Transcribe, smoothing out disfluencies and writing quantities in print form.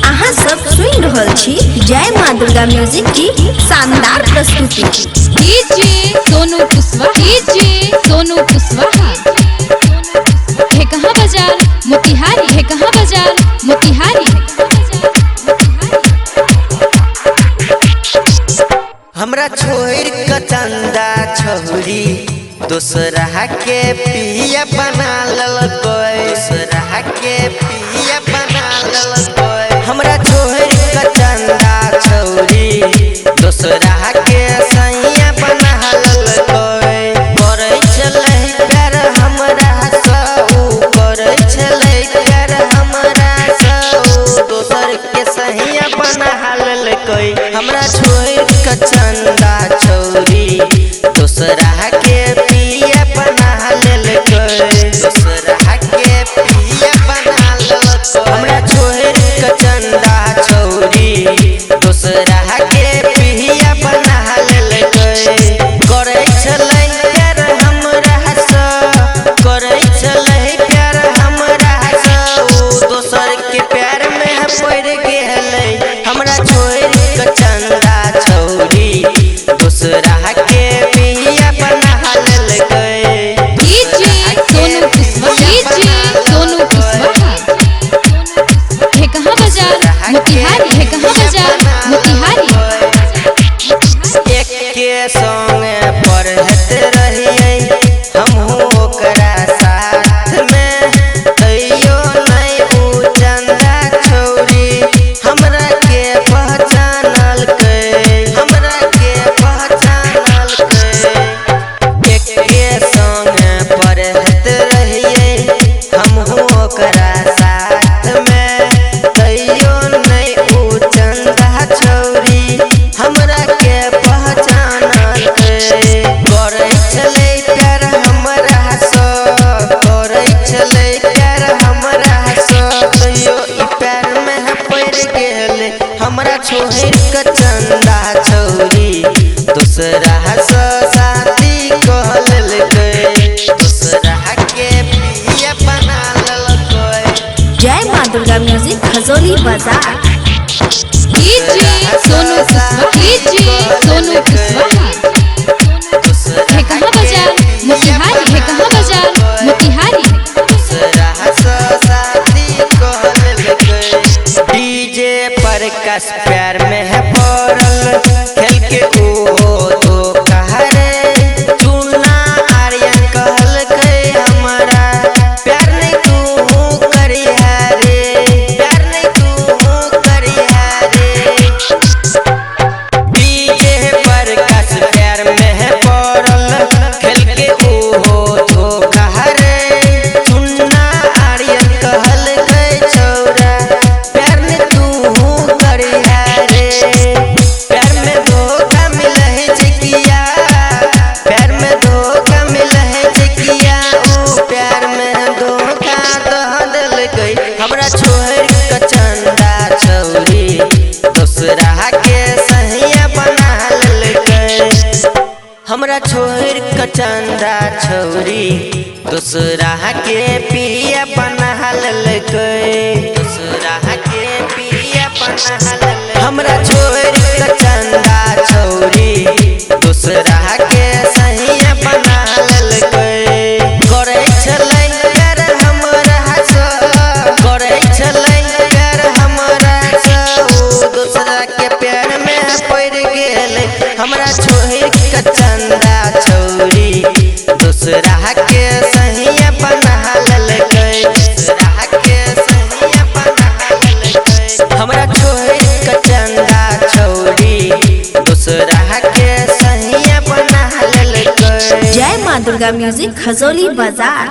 अहाँ सब सुन रहल छी जय माँ दुर्गा म्यूजिक की शानदार प्रस्तुति। डीजे सोनू कुशवाहा है कहाँ बाजार मोतिहारी, है कहाँ बाजार मोतिहारी। हमरा छोड़ के चंदा छौरी दूसरा के पिया बना ललकोय, दूसरा के पिया बना ललकोय। हमरा छोड़ के चंदा छौरी दूसरा के सैया बना ललकोय। करे चले प्यार हमरा सऊ, करे चले प्यार हमरा सऊ, दोसर के सैया बना ललकोय। हमरा छोड़ के चंदा छौरी दूसरा के पिया बना ललकोय, दूसरा के पिया बना ललकोय। हमरा छोड़ के चंदा छौरी दूसरा के पिया बना ललकोय। करे चले प्यार हमरा स, करे चले प्यार हमरा स, दोसर के प्यार में पड़ गेलै। हमरा छोड़ के चंदा छौरी दूसरा के पिया बना ललकोय। डीजे सोनू कुशवाहा है कहाँ बाजार मोतिहारी, है कहाँ बाजार मोतिहारी। एक के संगे पढ़त रहिए हमहू ओकरा साथ में, तैयो नहीं उ चंदा छौरी हमरा के पहचानल के, हमरा के पहचानल के। एक के संगे पढ़त रहिए हमहू ओकरा साथ में, तैयो नहीं उ चंदा छौरी हमरा के पहचानल के। करे चले प्यार हमरा स, करे चले प्यार हमरा स, तैयो ई प्यार में पड़ गेलै। हमरा छोड़ के चंदा छौरी दूसरा स शादी कह ललकोय, दूसरा के पिया बना ललकोय। जय माँ दुर्गा म्यूजिक खजोली बाजार। डीजे सोनू कुशवाहा है कहाँ बाजार मोतिहारी, है कहाँ बाजार मोतिहारी। डीजे पर कस प्यार में है पड़ल, खेल के ओ तो कहरे चूना आर्यन कहल के हमरा प्यार नहीं तू करिहा रे, प्यार नहीं तू करिहा रे। डीजे पर कस प्यार में है पड़ल, खेल के ओ तो कहरे चूना आर्यन कहल के छौरा प्यार नहीं तू करिहा रे। प्यार में धोखा मिले है जिकिया, प्यार में धोखा मिले है जिकिया, ओ प्यार में धोखा दह देलकै। हमरा छोड़ के चंदा छौरी दूसरा के सैया बना ललकै। हमरा छोड़ के चंदा छौरी दूसरा के पिया बना ललकै, दूसरा के पिया बना ललकै। हमरा छोड़ के चंदा छौरी दूसरा के सैया बना ललकै। करे चले प्यार हमरा स, करे चले प्यार हमरा स, दूसरा के प्यार में पड़ गेलै। हमरा छोड़ के चंदा छौरी दूसरा के सैया बना ललकै, दूसरा के सैया बना ललकै। हमरा छोड़ के चंदा छौरी दूसरा के सैया बना ललकै। जय माँ दुर्गा म्यूजिक खजोली बाजार।